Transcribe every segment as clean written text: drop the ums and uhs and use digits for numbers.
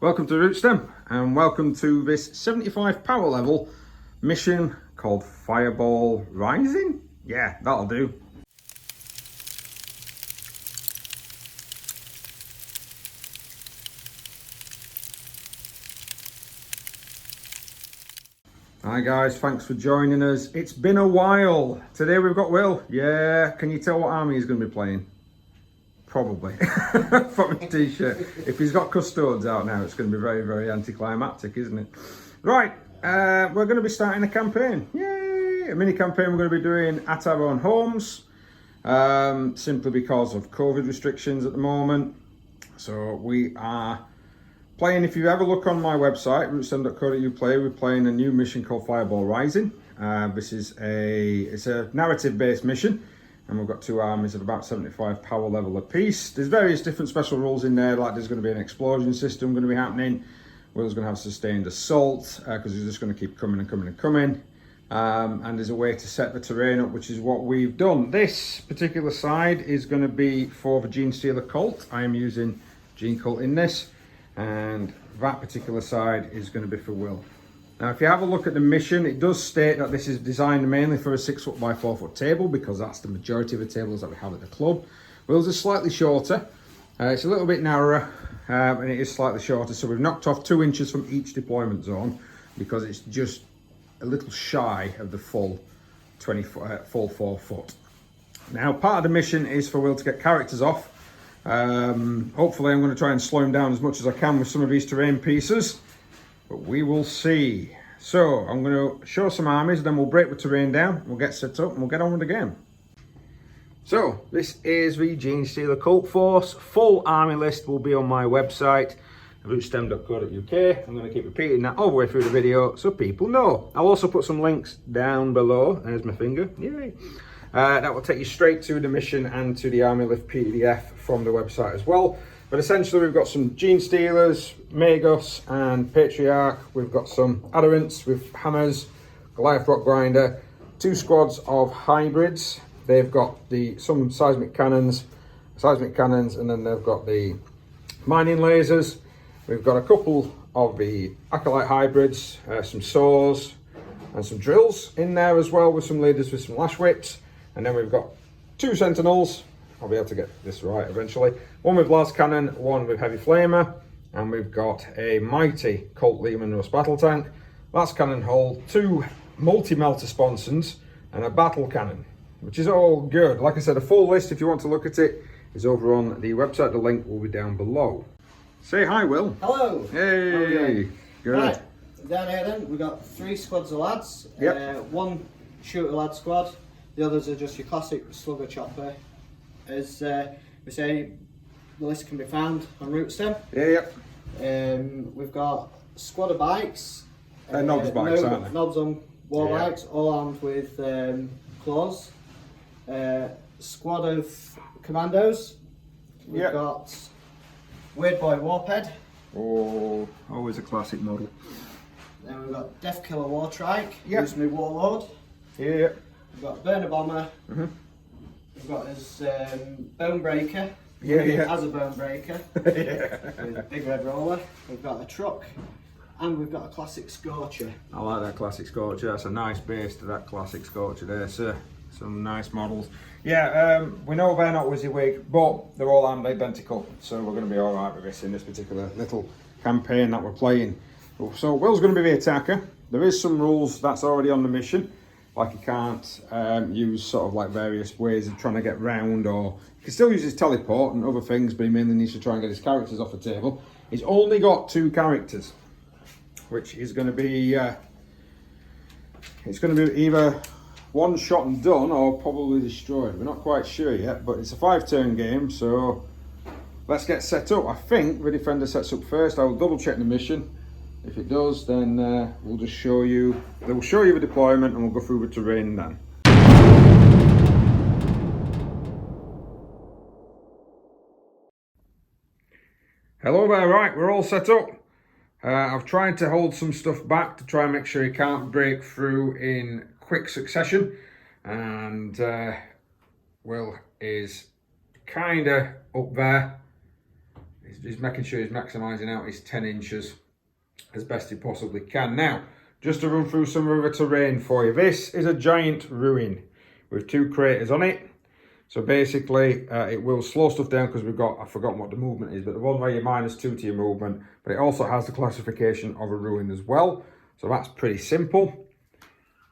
Welcome to Rootstem and welcome to this 75 power level mission called Fireball Rising. Yeah, that'll do. Hi guys, thanks for joining us. It's been a while. Today we've got Will. Yeah, can you tell what army he's going to be playing? Probably from his t-shirt. If he's got Custodes out now, it's going to be very, very anticlimactic, isn't it? Right, we're going to be starting a campaign. Yay! A mini campaign we're going to be doing at our own homes, simply because of COVID restrictions at the moment. So we are playing, if you ever look on my website, rootstem.co.uk, we're playing a new mission called Fireball Rising. This is a narrative-based mission. And we've got two armies of about 75 power level apiece. There's various different special rules in there, like there's going to be an explosion system going to be happening. Will's going to have sustained assault, because he's just going to keep coming and coming and coming. And there's a way to set the terrain up, which is what we've done. This particular side is going to be for the Genestealer Cult. I am using Gene Cult in this. And that particular side is going to be for Will. Now, if you have a look at the mission, it does state that this is designed mainly for a 6 foot by 4 foot table, because that's the majority of the tables that we have at the club. Will's is slightly shorter. It's a little bit narrower, and it is slightly shorter. So we've knocked off 2 inches from each deployment zone, because it's just a little shy of the full 4 foot. Now, part of the mission is for Will to get characters off. Hopefully, I'm going to try and slow him down as much as I can with some of these terrain pieces. But we will see. So I'm going to show some armies, then we'll break the terrain down, we'll get set up and we'll get on with the game. So this is the Genestealer Cult Force. Full army list will be on my website, rootstem.co.uk. I'm going to keep repeating that all the way through the video so people know. I'll also put some links down below. There's my finger. Yay. That will take you straight to the mission and to the army list PDF from the website as well. But essentially, we've got some Genestealers, Magos, and Patriarch. We've got some Adherents with hammers, Goliath Rock Grinder, 2 squads of hybrids. They've got some seismic cannons, and then they've got the mining lasers. We've got a couple of the Acolyte hybrids, some saws, and some drills in there as well, with some leaders with some lash whips. And then we've got 2 sentinels. I'll be able to get this right eventually. One with las cannon, one with heavy flamer, and we've got a mighty Colt Lehman Russ battle tank, las cannon hull, 2 multi-melter sponsons, and a battle cannon, which is all good. Like I said, a full list, if you want to look at it, is over on the website. The link will be down below. Say hi, Will. Hello. Hey. Good. Right, down here then, we've got 3 squads of lads. Yep. 1 shooter lad squad. The others are just your classic slugger chopper. As we say, the list can be found on Rootstem. Yeah. We've got a squad of bikes. Knobs bikes, aren't they? Knobs on war bikes, all armed with claws. Squad of commandos. We've got Weird Boy Warped. Oh, always a classic model. Then we've got Death Killer War Trike, who's my warlord. Yeah. We've got Burner Bomber. We've got his Bone Breaker. As a Bone Breaker. With a big red roller. We've got a truck. And we've got a classic Scorcher. I like that classic Scorcher. That's a nice base to that classic Scorcher there, sir. Some nice models. Yeah, we know they're not WYSIWYG, but they're all armed identical. So we're going to be alright with this in this particular little campaign that we're playing. So Will's going to be the attacker. There is some rules that's already on the mission. Like he can't use sort of like various ways of trying to get round, or he can still use his teleport and other things, but he mainly needs to try and get his characters off the table. He's only got 2 characters, which is going to be it's going to be either one shot and done or probably destroyed. We're not quite sure yet, but it's a 5-turn game, so let's get set up. I think the defender sets up first. I will double check the mission. If it does, then we'll just show you. They'll show you the deployment, and we'll go through the terrain then. Hello there. Right, we're all set up. I've tried to hold some stuff back to try and make sure he can't break through in quick succession, and Will is kind of up there. He's making sure he's maximising out his 10 inches as best he possibly can. Now, just to run through some of the terrain for you. This is a giant ruin with 2 craters on it. So basically, it will slow stuff down because we've got, I've forgotten what the movement is, but the one where you're -2 to your movement, but it also has the classification of a ruin as well. So that's pretty simple.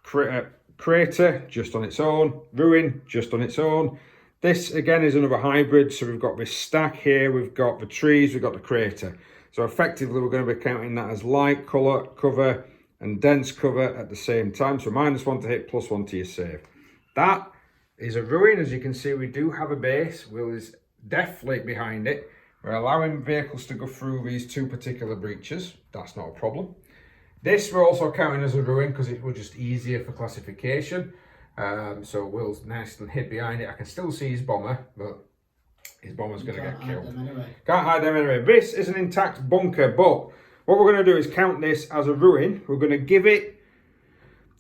Crater, just on its own. Ruin, just on its own. This, again, is another hybrid. So we've got this stack here, we've got the trees, we've got the crater. So effectively, we're going to be counting that as light colour cover and dense cover at the same time. So -1 to hit, +1 to your save. That is a ruin. As you can see, we do have a base. Will is definitely behind it. We're allowing vehicles to go through these 2 particular breaches. That's not a problem. This we're also counting as a ruin because it was just easier for classification. So Will's nice and hid behind it. I can still see his bomber, but his bomber's going to get killed. Anyway. Can't hide them anyway. This is an intact bunker, but what we're going to do is count this as a ruin. We're going to give it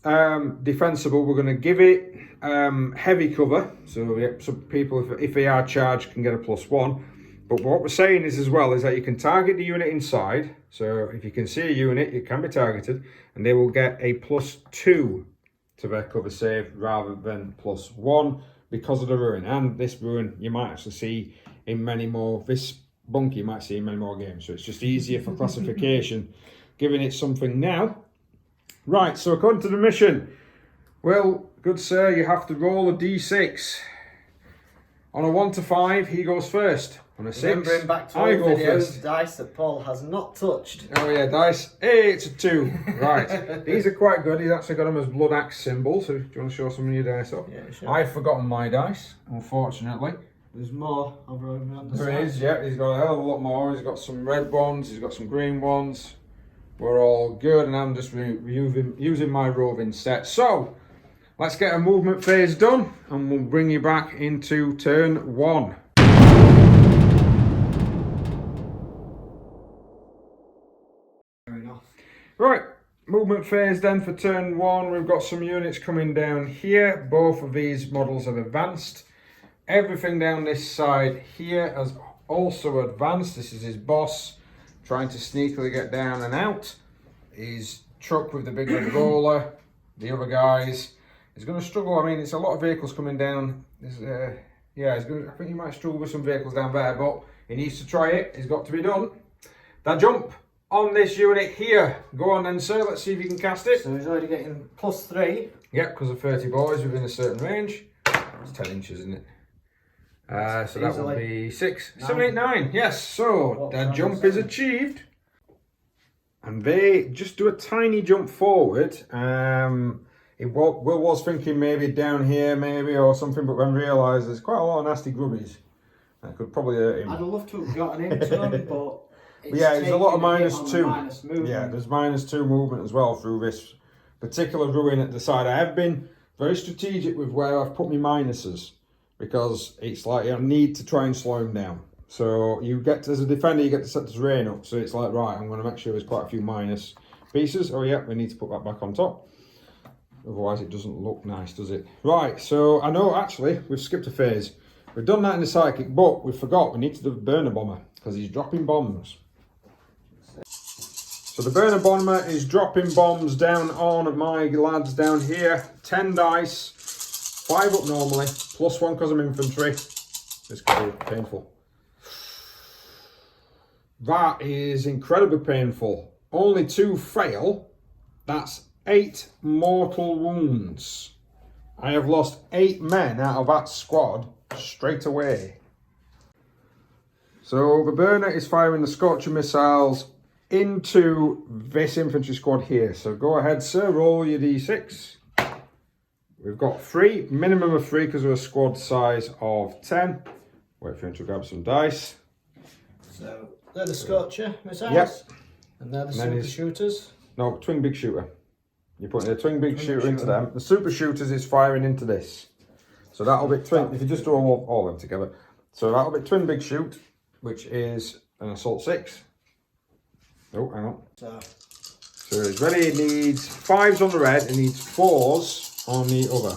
defensible. We're going to give it heavy cover. So some people, if they are charged, can get a +1. But what we're saying is as well is that you can target the unit inside. So if you can see a unit, it can be targeted, and they will get a +2 to their cover save rather than +1 because of the ruin. And this ruin you might actually see in many more, this bunker you might see in many more games. So it's just easier for classification, giving it something now. Right, so according to the mission, well, good sir, you have to roll a d6. On a 1 to 5, he goes first. On a 6, Remembering back to I old go videos, first. dice that Paul has not touched. Oh yeah, dice. Hey, it's a 2. Right, these are quite good. He's actually got them as Blood Axe symbols. So do you want to show some of your dice off? Yeah, sure. I've forgotten my dice, unfortunately. There's more over on the There side. is, yeah. He's got a hell of a lot more. He's got some red ones. He's got some green ones. We're all good, and I'm just using my roving set. So, let's get a movement phase done, and we'll bring you back into turn 1. Right, movement phase then for turn 1. We've got some units coming down here. Both of these models have advanced. Everything down this side here has also advanced. This is his boss trying to sneakily get down and out. His truck with the big red roller. The other guys is going to struggle. I mean, it's a lot of vehicles coming down. Yeah, he's going. I think he might struggle with some vehicles down there, but he needs to try it. It's got to be done. That jump on this unit here. Go on then, sir. Let's see if you can cast it. So he's already getting +3. Yep, because of 30 boys within a certain range. It's 10 inches, isn't it? So that will be 6, 7, 8, 9. Yes, so that jump is achieved. And they just do a tiny jump forward. Will was thinking maybe down here, maybe, or something, but then realised there's quite a lot of nasty grubbies. That could probably hurt him. I'd have loved to have gotten into him, but yeah, there's a lot of -2. -2. Yeah, there's -2 movement as well through this particular ruin at the side. I have been very strategic with where I've put my minuses, because it's like I need to try and slow him down. So you get to, as a defender, you get to set the terrain up. So it's like, right, I'm going to make sure there's quite a few minus pieces. Oh yeah, we need to put that back on top. Otherwise it doesn't look nice, does it? Right, so I know actually we've skipped a phase. We've done that in the psychic, but we forgot we need to do the burner bomber because he's dropping bombs. So the burner bomber is dropping bombs down on my lads down here. 10 dice, 5 up normally, +1 because I'm infantry. This could be painful. That is incredibly painful. Only 2 fail. That's 8 mortal wounds. I have lost 8 men out of that squad straight away. So the burner is firing the Scorcher missiles into this infantry squad here. So go ahead, sir, roll your d6. We've got 3, minimum of 3 because of a squad size of 10. Wait for him to grab some dice. So they're the Scorcher missiles. Yep. And they're the super shooters. No, twin big shooter. You're putting a twin big shooter into them. The super shooters is firing into this. So that'll be twin, if you just do all of them together. So that'll be twin big shoot, which is an assault 6. Oh, hang on. So he's ready. It needs 5s on the red. It needs 4s on the other.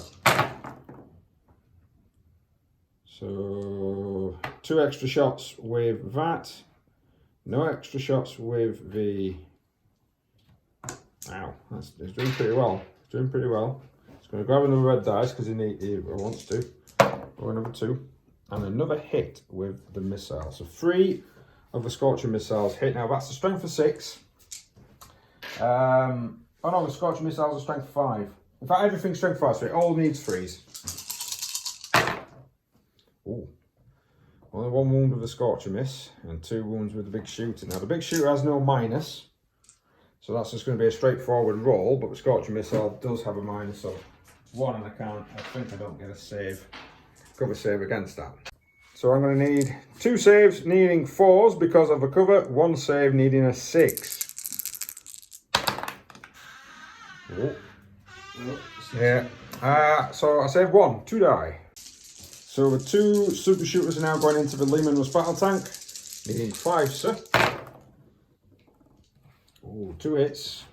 So 2 extra shots with that. No extra shots with the... Ow, it's doing pretty well. It's doing pretty well. It's going to grab another red dice because he wants to. Or another 2. And another hit with the missile. So 3 of the Scorcher missiles hit. Now that's the strength of 6. Oh no, the Scorcher missiles are strength 5. In fact, everything's strength 5, so it all needs 3s. Ooh. Only 1 wound with the Scorcher miss, and 2 wounds with the Big Shooter. Now the Big Shooter has no minus, so that's just going to be a straightforward roll, but the Scorcher missile does have a minus of 1, and I think I don't get a save, cover save against that. So I'm going to need 2 saves needing 4s because of a cover, 1 save needing a 6. Oh. Yeah, so I saved 1, 2 die. So the 2 super shooters are now going into the Lehman Russ battle tank, needing 5, sir. Oh, 2 hits.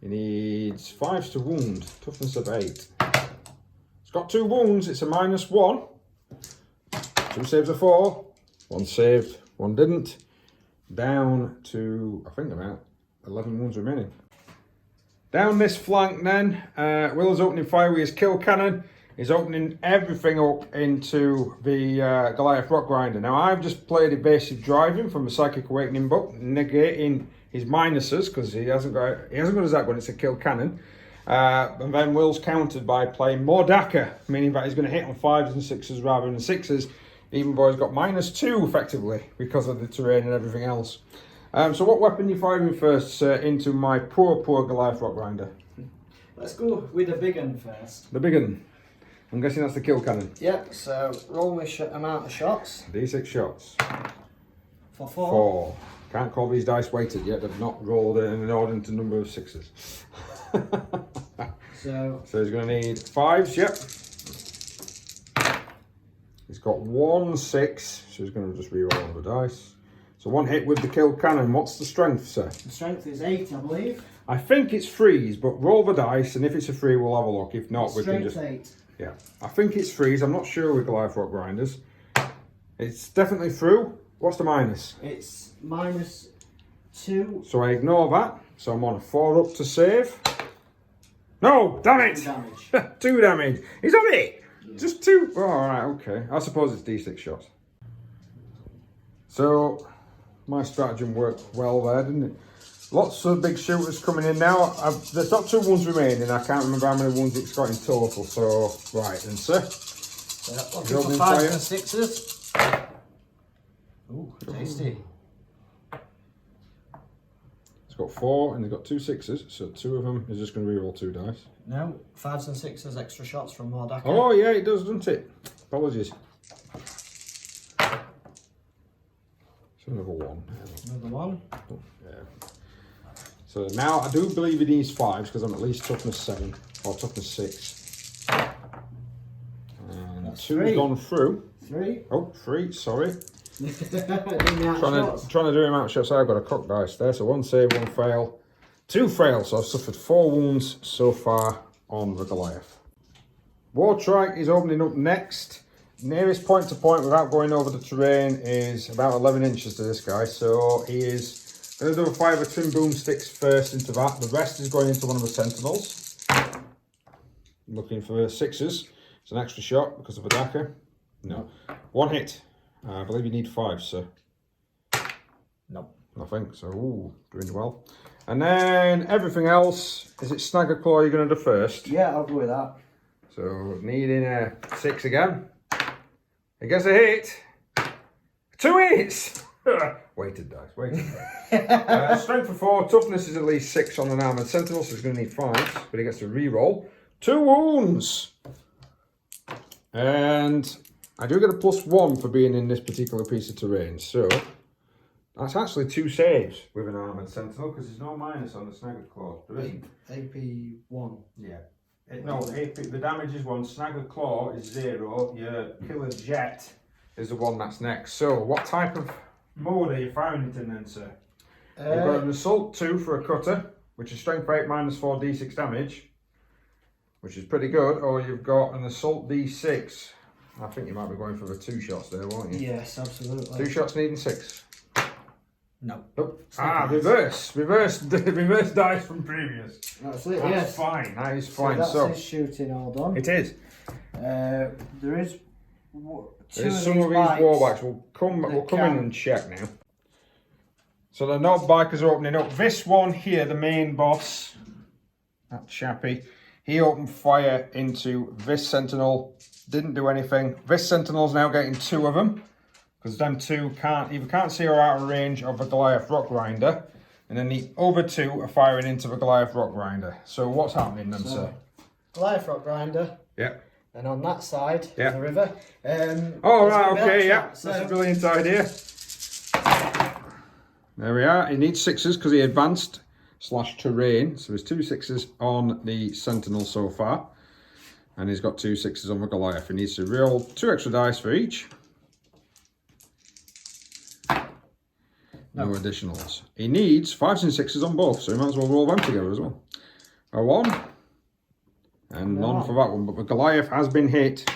He needs 5s to wound, toughness of 8. It's got 2 wounds, it's a -1. 2 saves of 4, 1 saved, 1 didn't. Down to, I think about 11 wounds remaining. Down this flank then, Will is opening fire with his kill cannon. He's opening everything up into the Goliath Rock Grinder. Now I've just played evasive driving from the Psychic Awakening book, negating his minuses because he hasn't got his that gun, it's a kill cannon. And then Will's countered by playing more Daka, meaning that he's going to hit on 5s and 6s rather than 6s, even though he's got -2 effectively because of the terrain and everything else. So what weapon are you firing first into my poor Goliath Rock Grinder? Let's go with the big one first. The big one. I'm guessing that's the kill cannon. Yeah, so roll my amount of shots. D6 shots. For 4. 4. Can't call these dice weighted yet, they've not rolled in an ordinate number of 6s. So he's going to need 5s, yep. He's got 1 6, so he's going to just re-roll all the dice. So 1 hit with the kill cannon. What's the strength, sir? The strength is 8, I believe. I think it's 3s, but roll the dice, and if it's a 3, we'll have a look. If not, we can just... 8. Yeah, I think it's 3s. I'm not sure with Goliath Rock Grinders. It's definitely through. What's the minus? It's -2. So I ignore that. So I'm on a 4 up to save. No, damn it! 2 damage. 2 damage. He's on it! Yeah. Just 2. Oh, alright, okay. I suppose it's D6 shots. So... my stratagem worked well there, didn't it? Lots of big shooters coming in now. There's not 2 wounds remaining. I can't remember how many wounds it's got in total. So, right then, sir. Looking for 5s and 6s. Ooh, tasty. It's got 4 and they've got 2 6s. So 2 of them is just going to reroll 2 dice. No, 5s and 6s, extra shots from Mordaka. Oh yeah, it does, doesn't it? Apologies. Another 1. Another 1. Oh, yeah. So now I do believe it needs 5s because I'm at least toughness 7 or toughness 6. And That's 2's gone through. 3. Oh, 3, sorry. trying Trying to do him out shots. I've got a cock dice there. So 1 save, 1 fail. 2 fails. So I've suffered 4 wounds so far on the Goliath. Wartrike is opening up next. Nearest point to point without going over the terrain is about 11 inches to this guy, so he is going to do a 5 of twin boomsticks first into that. The rest is going into one of the sentinels. Looking for 6s. It's an extra shot because of a Daka. No. 1 hit. I believe you need 5, sir. No. Nothing, so ooh, doing well. And then everything else, is it Snagger Claw you're going to do first? Yeah, I'll go with that. So needing a 6 again. He gets a hit. 2 hits. Weighted dice. Strength for 4. Toughness is at least 6 on an armored sentinel, so he's going to need 5s. But he gets to re-roll. 2 wounds. And I do get a +1 for being in this particular piece of terrain. So that's actually 2 saves with an armored sentinel because there's no minus on the Snagger Claw. There isn't. AP 1. Yeah. No, the damage is 1, Snagger Claw is 0, your Killer Jet is the one that's next. So, what type of mode are you firing it in then, sir? You've got an Assault 2 for a cutter, which is Strength 8 -4 D6 damage, which is pretty good, or you've got an Assault D6. I think you might be going for the 2 shots there, won't you? Yes, absolutely. 2 shots needing 6. No. Nope. Reverse dice from previous. That's it. That's fine. That is fine. That's his shooting all done. It is. There is. There's some of these warbikes. We'll come in and check now. So the knob bikers are opening up. This one here, the main boss, that chappie, he opened fire into this sentinel. Didn't do anything. This sentinel's now getting 2 of them, because them 2 can't see or out of range of the Goliath Rock Grinder, and then the other 2 are firing into the Goliath Rock Grinder. So what's happening then, sir? Goliath Rock Grinder. Yeah. And on that side, the river. Oh right, okay, yeah. That's a brilliant idea. There we are. He needs 6s because he advanced / terrain. So there's 2 6s on the Sentinel so far. And he's got 2 6s on the Goliath. He needs to roll 2 extra dice for each. No additionals. He needs 5s and 6s on both, so he might as well roll them together as well. A 1. And none for that one. But the Goliath has been hit.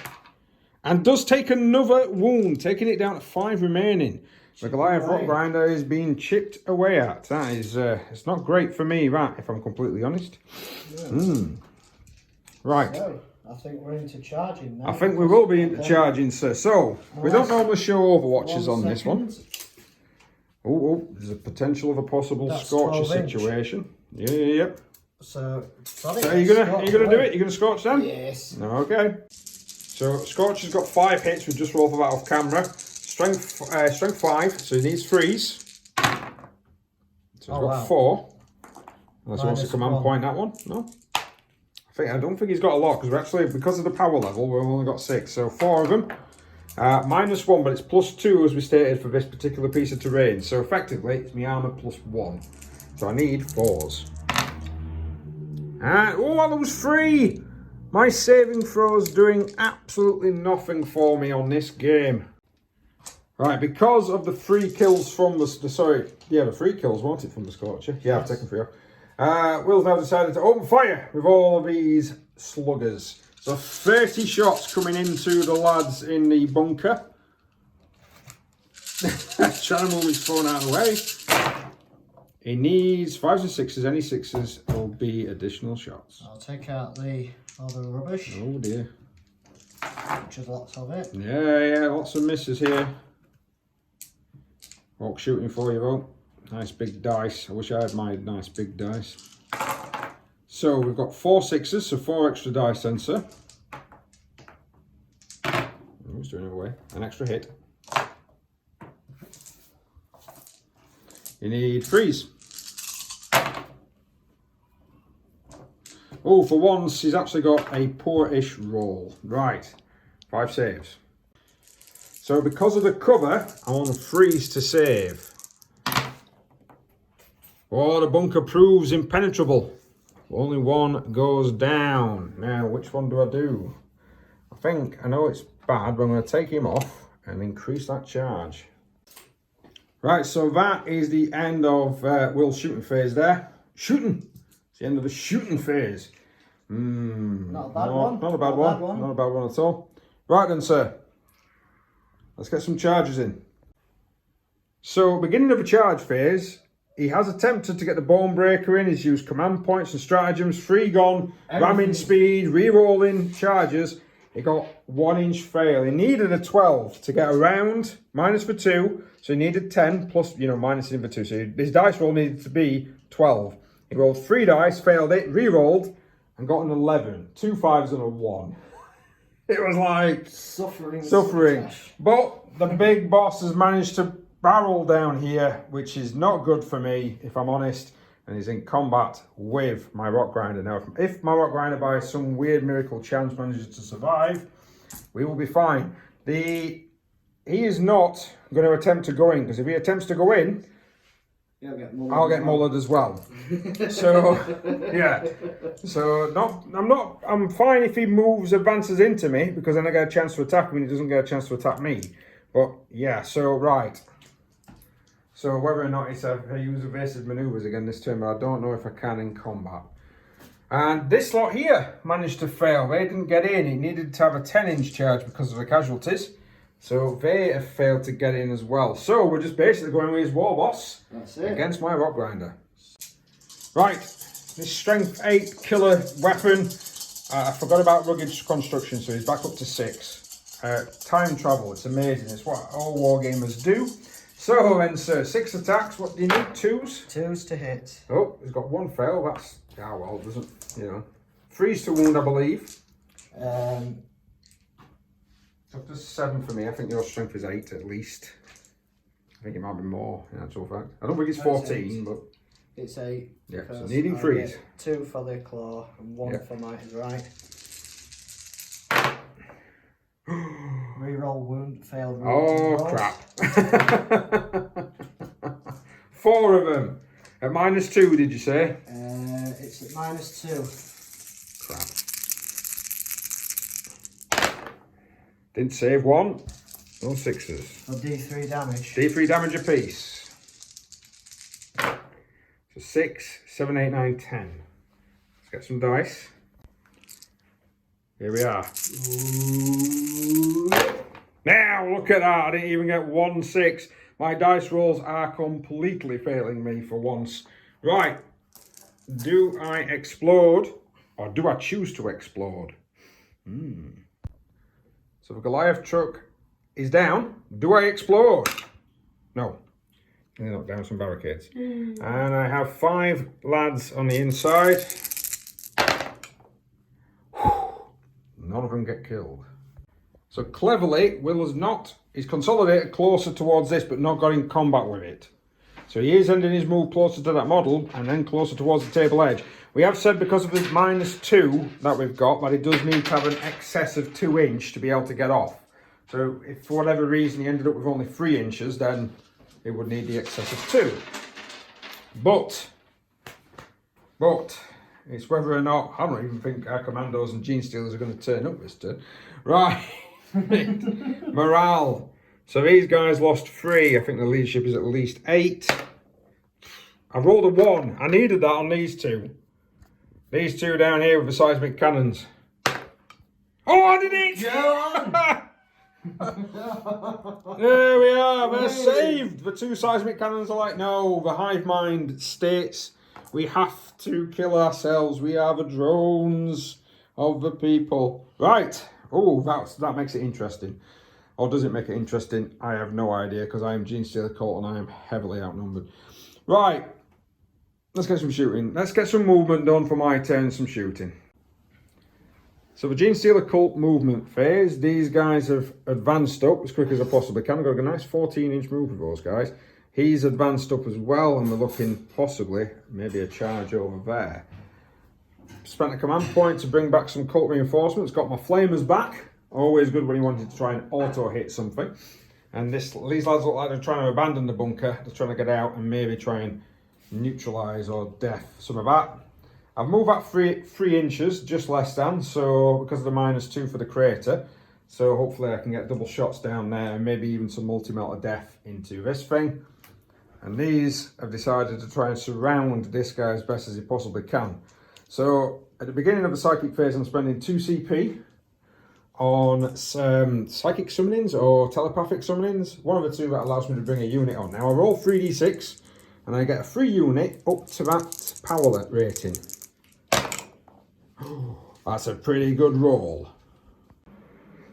And does take another wound, taking it down to 5 remaining. The Goliath Rock Grinder is being chipped away at. That is, it's not great for me, that, if I'm completely honest. Yeah. Right. So, I think we're into charging now. I think we will be into charging, sir. So, we don't normally show Overwatches on this one. Oh, there's a potential of a possible scorcher situation. Yeah. So are you gonna do it? You're gonna scorch them? Yes. Okay. So Scorch has got 5 hits. We just rolled for that off camera. Strength 5, so he needs 3s. So he's got 4. Unless he wants to command point that one. No. I don't think he's got a lot because of the power level, we've only got 6. So 4 of them. -1, but it's +2 as we stated for this particular piece of terrain. So effectively, it's my armor +1. So I need 4s. I lose 3! My saving throws doing absolutely nothing for me on this game. Right, because of the 3 kills from the 3 kills, weren't it, from the Scorcher? Yeah, I've taken 3 off. Will's now decided to open fire with all of these sluggers. So 30 shots coming into the lads in the bunker. Trying to move his phone out of the way. He needs 5s and 6s. Any 6s will be additional shots. I'll take out all the rubbish. Oh dear. Which is lots of it. Yeah, lots of misses here. Ork shooting for you, though. Nice big dice. I wish I had my nice big dice. So we've got 4 6s, so 4 extra dice then, sir. Oh, he's doing it away. An extra hit. You need 3s. Oh, for once, he's actually got a poor-ish roll. Right, 5 saves. So because of the cover, I want to freeze to save. Oh, the bunker proves impenetrable. Only 1 goes down. Now, which one do I do? I know it's bad, but I'm going to take him off and increase that charge. Right, so that is the end of Will's shooting phase there. Shooting! It's the end of the shooting phase. Not a bad one. Not a bad one. Not a bad one at all. Right then, sir. Let's get some charges in. So, beginning of the charge phase, he has attempted to get the Bone Breaker in. He's used command points and stratagems, free gun, ramming speed, re-rolling charges. He got 1-inch fail. He needed a 12 to get around, minus for 2. So he needed 10 plus, minus in for 2. So his dice roll needed to be 12. He rolled 3 dice, failed it, re-rolled, and got an 11. 2 5s and a 1. It was like suffering. But the big boss has managed to barrel down here, which is not good for me, if I'm honest. And he's in combat with my Rock Grinder. Now, if my Rock Grinder by some weird miracle chance manages to survive, we will be fine. He is not going to attempt to go in, because if he attempts to go in, I'll get mullered as well. So, yeah. So, I'm fine if he advances into me, because then I get a chance to attack him and he doesn't get a chance to attack me. But, yeah, so, right. So whether or not it's I use evasive manoeuvres again this turn, but I don't know if I can in combat. And this lot here managed to fail. They didn't get in. It needed to have a 10-inch charge because of the casualties. So they have failed to get in as well. So we're just basically going with his war boss. That's it. Against my rock grinder. Right, this strength 8 killer weapon. I forgot about rugged construction, so he's back up to 6. Time travel, it's amazing. It's what all wargamers do. So then, sir, 6 attacks. What do you need? 2s? 2s to hit. Oh, he's got 1 fail. That's, well, it doesn't, 3s to wound, I believe. Up to 7 for me. I think your strength is 8 at least. I think it might be more, in actual fact. I don't think it's 14, but... It's 8. Yeah, so needing 3s. 2 for the claw and 1 for might is right. Reroll wound, failed wound. Oh, crap. 4 of them. At -2, did you say? It's at -2. Crap. Didn't save 1. No 6s. For D3 damage. D3 damage apiece. So 6, 7, 8, 9, 10. Let's get some dice. Here we are. Ooh. Now, look at that. I didn't even get 1 6. My dice rolls are completely failing me for once. Right. Do I explode or do I choose to explode? So the Goliath truck is down. Do I explode? No. I knock down some barricades. And I have 5 lads on the inside. None of them get killed. So cleverly, Will has not, he's consolidated closer towards this, but not got in combat with it. So he is ending his move closer to that model, and then closer towards the table edge. We have said because of the -2 that we've got, that it does need to have an excess of 2 inch to be able to get off. So if for whatever reason he ended up with only 3 inches, then it would need the excess of 2. But, it's whether or not, I don't even think our commandos and Genestealers are going to turn up this turn. Right, morale. So these guys lost 3. I think the leadership is at least 8. I rolled a 1. I needed that on these 2. These 2 down here with the seismic cannons. Oh, I did it! There we are, we're saved. The 2 seismic cannons are like, no, the hive mind states we have to kill ourselves. We are the drones of the people. Right. Oh, that makes it interesting. Or does it make it interesting? I have no idea, because I am Genestealer Cult and I am heavily outnumbered. Right. Let's get some shooting. Let's get some movement done for my turn, some shooting. So the Genestealer Cult movement phase, these guys have advanced up as quick as I possibly can. I've got a nice 14-inch move with those guys. He's advanced up as well, and we're looking possibly maybe a charge over there. Spent a command point to bring back some cult reinforcements. Got my flamers back. Always good when you wanted to try and auto-hit something. And these lads look like they're trying to abandon the bunker. They're trying to get out and maybe try and neutralise or death some of that. I've moved back 3 inches, just less than, so because of the -2 for the crater. So hopefully I can get double shots down there and maybe even some multi-melt of death into this thing. And these have decided to try and surround this guy as best as he possibly can. So at the beginning of the psychic phase, I'm spending 2 CP on psychic summonings or telepathic summonings. One of the 2 that allows me to bring a unit on. Now I roll 3d6 and I get a free unit up to that power rating. That's a pretty good roll.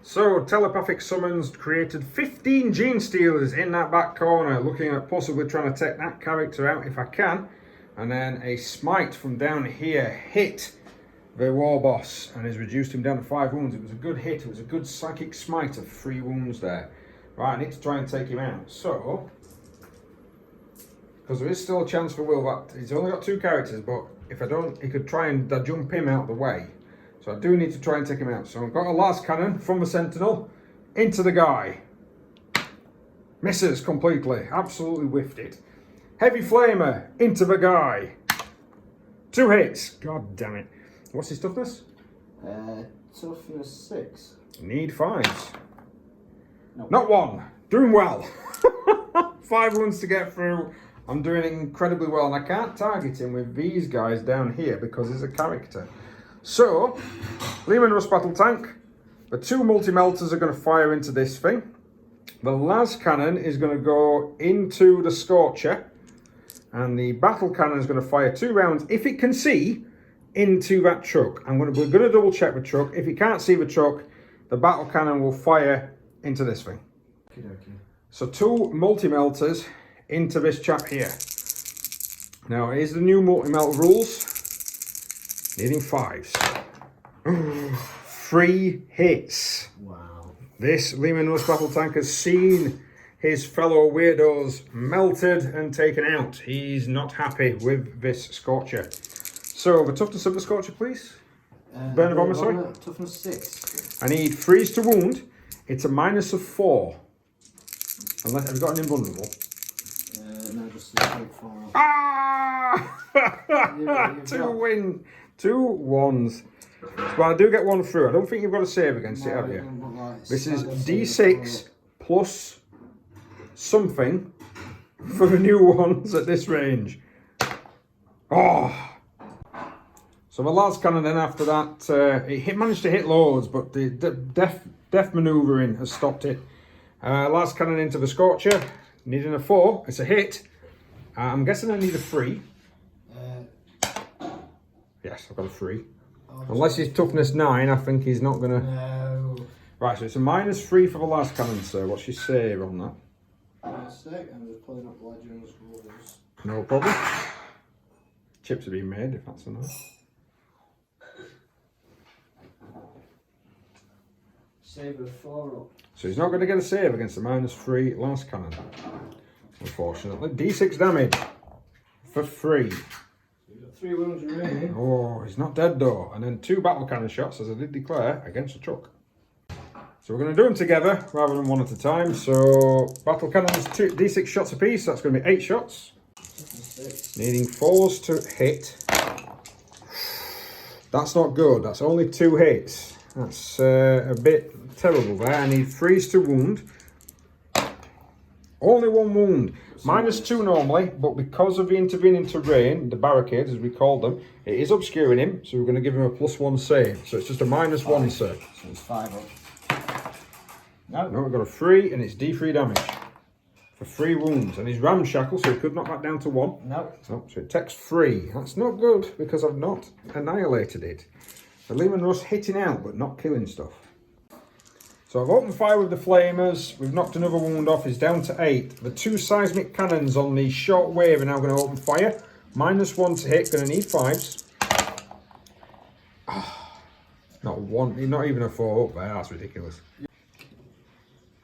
So telepathic summons created 15 Genestealers in that back corner, looking at possibly trying to take that character out if I can. And then a smite from down here hit the war boss and has reduced him down to 5 wounds. It was a good hit. It was a good psychic smite of 3 wounds there. Right, I need to try and take him out. So, because there is still a chance for Will, that he's only got 2 characters, but if I don't, he could try and jump him out of the way. So I do need to try and take him out. So I've got a last cannon from the sentinel into the guy. Misses completely. Absolutely whiffed it. Heavy flamer into the guy. 2 hits. God damn it. What's his toughness? Toughness 6. Need 5s. Nope. Not 1. Doing well. 5 wounds to get through. I'm doing incredibly well, and I can't target him with these guys down here because he's a character. So, Lehman Rust Battle Tank. The 2 multi-melters are going to fire into this thing. The las cannon is going to go into the Scorcher, and the battle cannon is going to fire 2 rounds, if it can see, into that truck. We're going to double check the truck. If it can't see the truck, the battle cannon will fire into this thing. Okay. So 2 multi-melters into this chap here. Now, here's the new multi-melt rules. Needing 5s. 3 hits. Wow. This Leman Russ battle tank has seen his fellow weirdos melted and taken out. He's not happy with this Scorcher. So, the toughness of the Scorcher, please. Burner bomber, sorry. Toughness 6. I need freeze to wound. It's a minus of 4. Unless, have you got an invulnerable? No, just the 4. Ah! You've 2 1s. Well, I do get 1 through. I don't think you've got a save against it, have you? Like This is D6 plus something for the new ones at this range. Oh! So the las cannon then after that, it managed to hit loads, but the death manoeuvring has stopped it. Las cannon into the Scorcher, needing a 4. It's a hit. I'm guessing I need a 3. Yes, I've got a 3. Unless he's toughness 9, I think he's not gonna. No. Right, so it's a minus 3 for the las cannon, sir. What's your save on that? I'm just pulling up Legends rules. No problem. Chips are being made, if that's enough. Save of 4 up. So he's not going to get a save against the minus 3 las cannon, unfortunately. D6 damage for 3. You've got 3 wounds remaining. Oh, he's not dead though. And then 2 battle cannon shots, as I did declare, against the truck. So we're going to do them together rather than 1 at a time. So battle cannons, D6 shots apiece. That's going to be 8 shots. 6. Needing 4s to hit. That's not good. That's only 2 hits. That's a bit terrible there. I need 3s to wound. Only 1 wound. Minus 2 normally, but because of the intervening terrain, the barricades as we call them, it is obscuring him, so we're going to give him a +1 save. So it's just a minus 1 save. So it's 5 up. No, we've got a 3 and it's D3 damage for 3 wounds. And he's ramshackle, so he could knock that down to 1. No. So it takes 3. That's not good because I've not annihilated it. The Leman Russ hitting out but not killing stuff. So I've opened fire with the flamers. We've knocked another wound off. He's down to 8. The 2 seismic cannons on the short wave are now going to open fire. Minus 1 to hit. Going to need 5s. Not 1. Not even a 4 up there. That's ridiculous.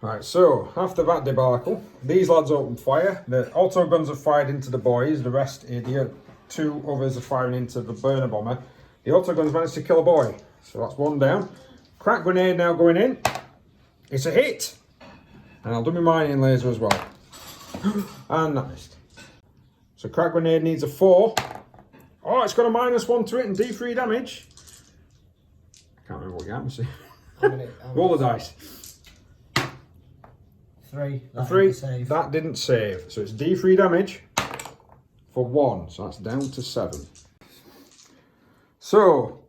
Right, so after that debacle, these lads open fire. The auto guns are fired into the boys. The rest, the 2 others are firing into the burner bomber. The auto guns managed to kill a boy. So that's 1 down. Crack grenade now going in. It's a hit. And I'll do my mining laser as well. And that missed. So crack grenade needs a 4. Oh, it's got a -1 to it and D3 damage. I can't remember what you had me see. Roll the dice. 3. A 3. That didn't save. So it's D3 damage for 1. So that's down to 7. So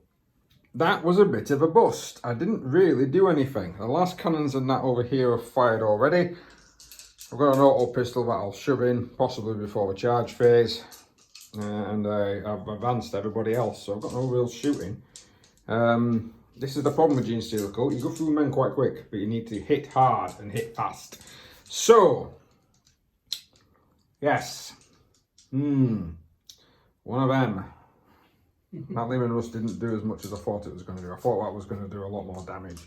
that was a bit of a bust. I didn't really do anything. The last cannons and that over here are fired already. I've got an auto pistol that I'll shove in, possibly before the charge phase. And I've advanced everybody else, so I've got no real shooting. This is the problem with Genestealer Cult. You go through men quite quick, but you need to hit hard and hit fast. So, yes. One of them. That Leman Russ didn't do as much as I thought it was going to do. I thought that was going to do a lot more damage,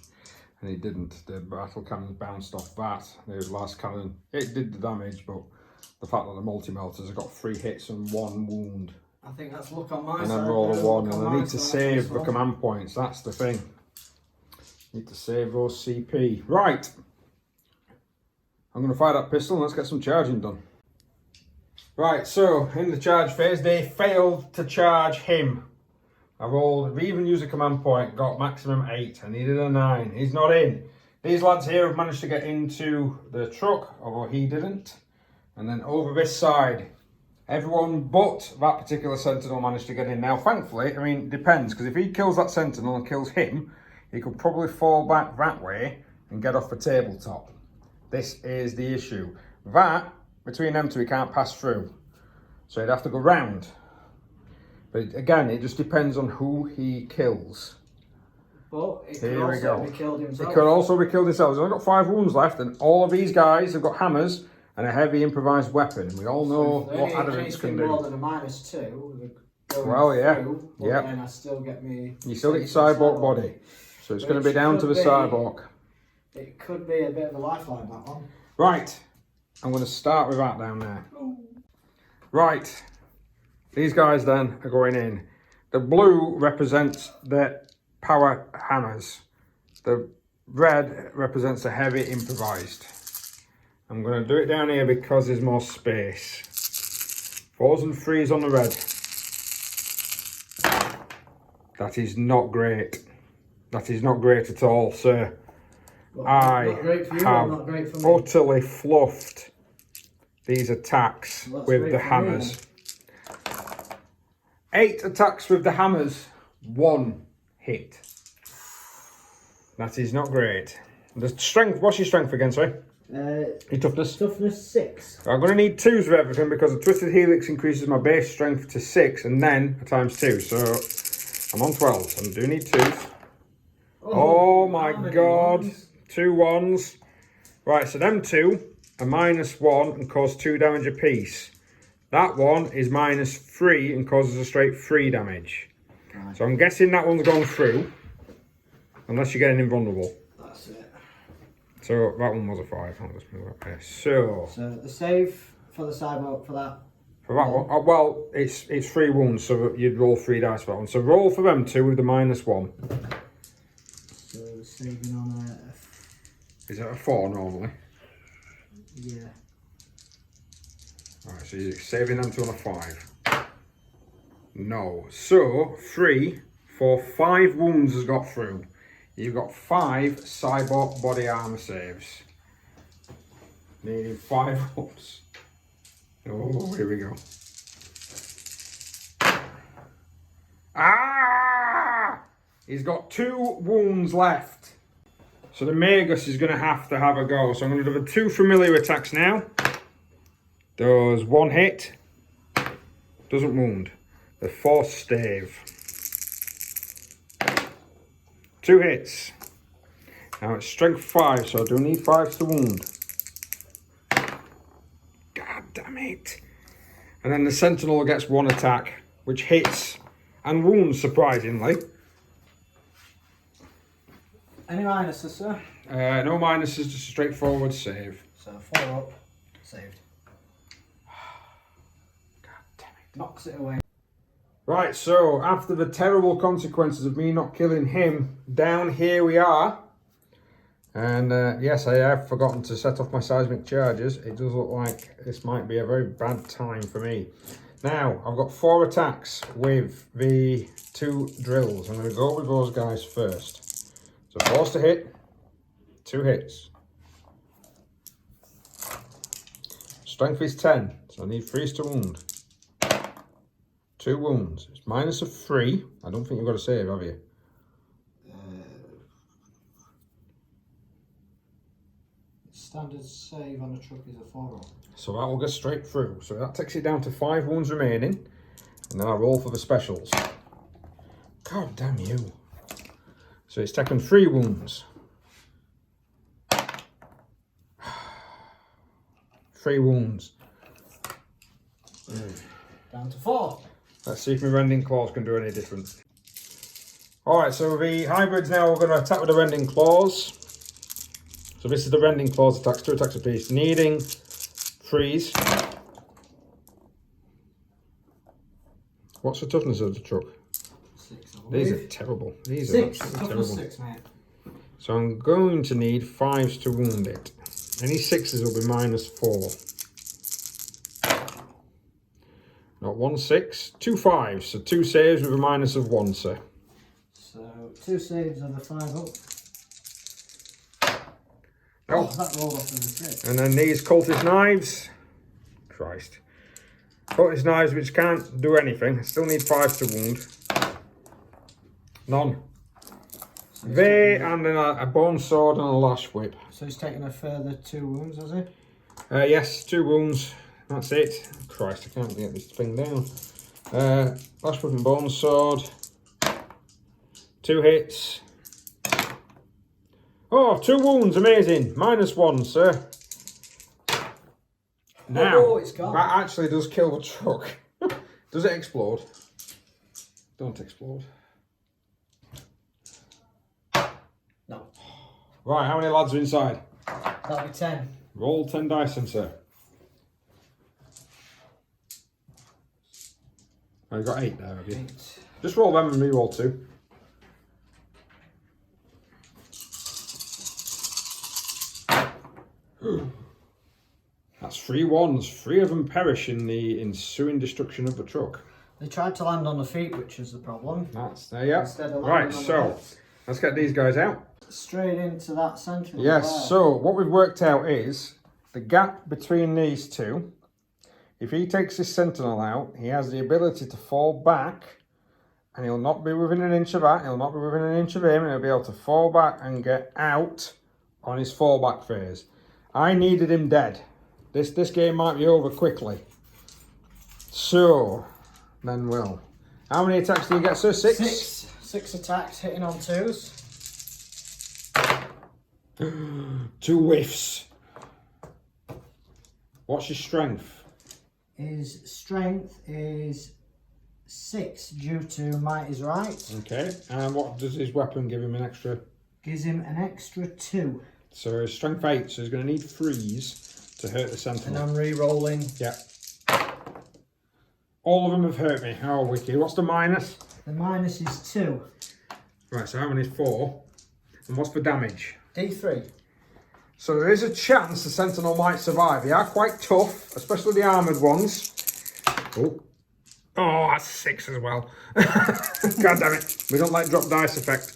and he didn't. The battle cannon bounced off that. The last cannon, it did the damage, but the fact that the multi-melters have got 3 hits and 1 wound. I think that's luck on my side. And then roll a 1, and I need to side save the command points. That's the thing. Need to save those CP. Right. I'm going to fire that pistol and let's get some charging done. Right, so in the charge phase, they failed to charge him. I rolled, we even used a command point, got maximum 8. I needed a 9. He's not in. These lads here have managed to get into the truck, although he didn't. And then over this side, everyone but that particular sentinel managed to get in. Now, thankfully, I mean, it depends, because if he kills that sentinel and kills him, he could probably fall back that way and get off the tabletop. This is the issue. That, between them two, he can't pass through. So he'd have to go round. But again, it just depends on who he kills. But it could also be killed himself. It could also be killed himself. He's only got 5 wounds left, and all of these guys have got hammers and a heavy improvised weapon. We all know what adamants can do. More than a -2. Well, yeah. Through, yeah. Then I still get me. You still get your cyborg body. So it's going to be down to the cyborg. It could be a bit of a lifeline, that one. Right. I'm going to start with that down there. Right. These guys then are going in. The blue represents the power hammers. The red represents the heavy improvised. I'm going to do it down here because there's more space. 4s and 3s on the red. That is not great. That is not great at all, sir. Well, I not great for you, have not great for me. utterly fluffed these attacks with the hammers. 8 attacks with the hammers, 1 hit. That is not great. The strength, what's your strength again, sorry? Your toughness? Toughness 6. I'm going to need 2s for everything because the Twisted Helix increases my base strength to 6 and then a ×2. So I'm on 12, so I do need 2s. Oh my god. Ones? 2 1s. Right, so them 2 are -1 and cause 2 damage apiece. That one is -3 and causes a straight 3 damage. Right. So I'm guessing that one's gone through. Unless you're getting invulnerable. That's it. So that one was a 5. I'll just move up here. So the save for the cyborg for that. for that one, well, it's 3 wounds, so you'd roll 3 dice for that one. So roll for them 2 with the -1. So saving on a. Is that a 4 normally? Yeah. Alright, so you're saving them 2 on a 5. No. So 3 for 5 wounds has got through. You've got 5 cyborg body armor saves. Needing 5 ups. Oh, here we go. Ah! He's got 2 wounds left. So the Magus is going to have a go. So I'm going to do the 2 familiar attacks now. Does 1 hit. Doesn't wound. The 4 stave. 2 hits. Now it's strength 5, so I do need 5s to wound. God damn it. And then the Sentinel gets 1 attack, which hits and wounds surprisingly. Any minuses, sir? No minuses, just a straightforward save. So 4 up, saved. God damn it. Knocks it away. Right, so after the terrible consequences of me not killing him, down here we are. And yes, I have forgotten to set off my seismic charges. It does look like this might be a very bad time for me. Now, I've got 4 attacks with the 2 drills. I'm going to go with those guys first. So 4's to hit, 2 hits. Strength is 10, so I need 3s to wound. 2 wounds. It's -3. I don't think you've got a save, have you? Standard save on a truck is a 4 up. So that will go straight through. So that takes it down to 5 wounds remaining. And then I roll for the specials. God damn you. So it's taken 3 wounds. 3 wounds. Down to 4. Let's see if my rending claws can do any different. Alright, so the hybrids now are going to attack with the rending claws. So this is the rending claws attacks, 2 attacks apiece. Needing 3s. What's the toughness of the truck? 6, These are terrible. These 6. are absolutely Toughness terrible. 6, mate. So I'm going to need 5s to wound it. Any 6s will be -4. Not 1 6, 2 5s. So 2 saves with a -1, sir. So 2 saves of a 5 up. Oh, that rolled off in the crit. and then these cultist knives. Christ. Cultist knives which can't do anything. I still need 5s to wound. None. They and then a bone sword and a lash whip. So he's taken a further 2 wounds, has he? Yes, 2 wounds. That's it. Christ, I can't get this thing down. Lash whip and bone sword. 2 hits. Oh, 2 wounds, amazing. -1, sir. Now, it's gone. that actually does kill the truck. Does it explode? Don't explode. No. Right, how many lads are inside? That'll be 10. Roll 10 dice then, sir. Oh, you've got 8 there, have you? 8. Just roll them and re-roll 2. That's 3 ones. 3 of them perish in the ensuing destruction of the truck. They tried to land on the feet, which is the problem. That's there, yeah. Instead of Right, landing on the so heads. let's get these guys out. Straight into that central. Yes, so what we've worked out is the gap between these two. If he takes his sentinel out, he has the ability to fall back, and he'll not be within an inch of that, he'll not be within an inch of him, and he'll be able to fall back and get out on his fallback phase. I needed him dead. This game might be over quickly. So, then we'll. How many attacks do you get, sir? 6? 6 attacks hitting on 2s. 2 whiffs. What's his strength? His strength is 6 due to might is right. Okay, and what does his weapon give him an extra? Gives him an extra 2. So his strength 8, so he's going to need 3s to hurt the And sentinel. I'm re-rolling. Yeah. All of them have hurt me. How wicked. What's the minus? The minus is 2. Right, so how many is 4? And what's the damage? D3. So there is a chance the sentinel might survive. They are quite tough, especially the armoured ones. Oh, that's 6 as well. God damn it. We don't like drop dice effect.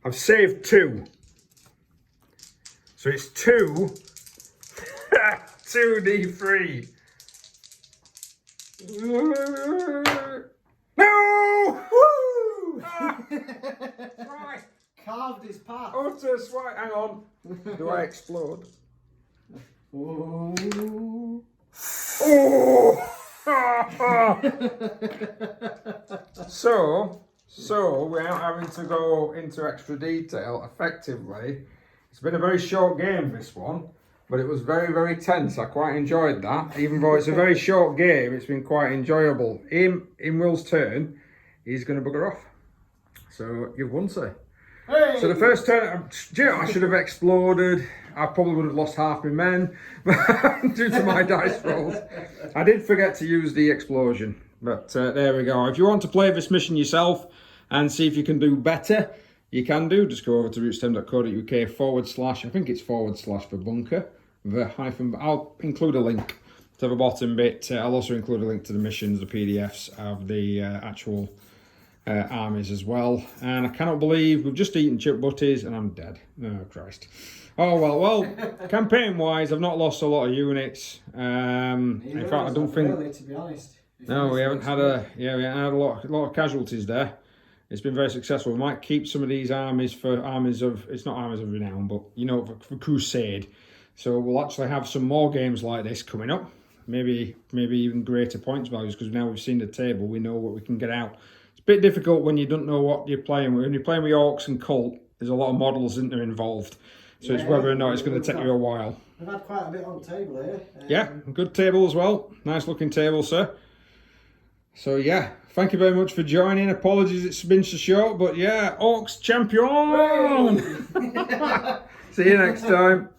I've saved 2. So it's 2. 2d3. No! Woo! Right. Carved his path. Utter swine. Hang on. Do I explode? Ooh. Oh! So without having to go into extra detail, effectively, it's been a very short game, this one, but it was very, very tense. I quite enjoyed that. Even though it's a very short game, it's been quite enjoyable. In Will's turn, he's going to bugger off. So you've won, sir. Hey! So the first turn, I should have exploded. I probably would have lost half my men due to my dice rolls. I did forget to use the explosion, but there we go. If you want to play this mission yourself and see if you can do better, you can do. Just go over to rootstem.co.uk / I think it's / for bunker. I'll include a link to the bottom bit. I'll also include a link to the missions, the PDFs of the actual armies as well. And I cannot believe we've just eaten chip butties and I'm dead. Oh Christ. Oh well, campaign wise I've not lost a lot of units. In fact, I don't think really, to be honest. no, we haven't had a lot of casualties there. It's been very successful. We might keep some of these armies for armies of, it's not armies of renown, but you know, for crusade. So we'll actually have some more games like this coming up. Maybe even greater points values, because now we've seen the table, we know what we can get out. It's a bit difficult when you don't know what you're playing with. When you're playing with Orks and Cult, there's a lot of models, isn't there, involved. So it's whether or not it's going to take you a while. We've had quite a bit on the table here. Yeah, good table as well. Nice looking table, sir. So yeah, thank you very much for joining. Apologies it's been so short, but yeah, Orks champion! See you next time.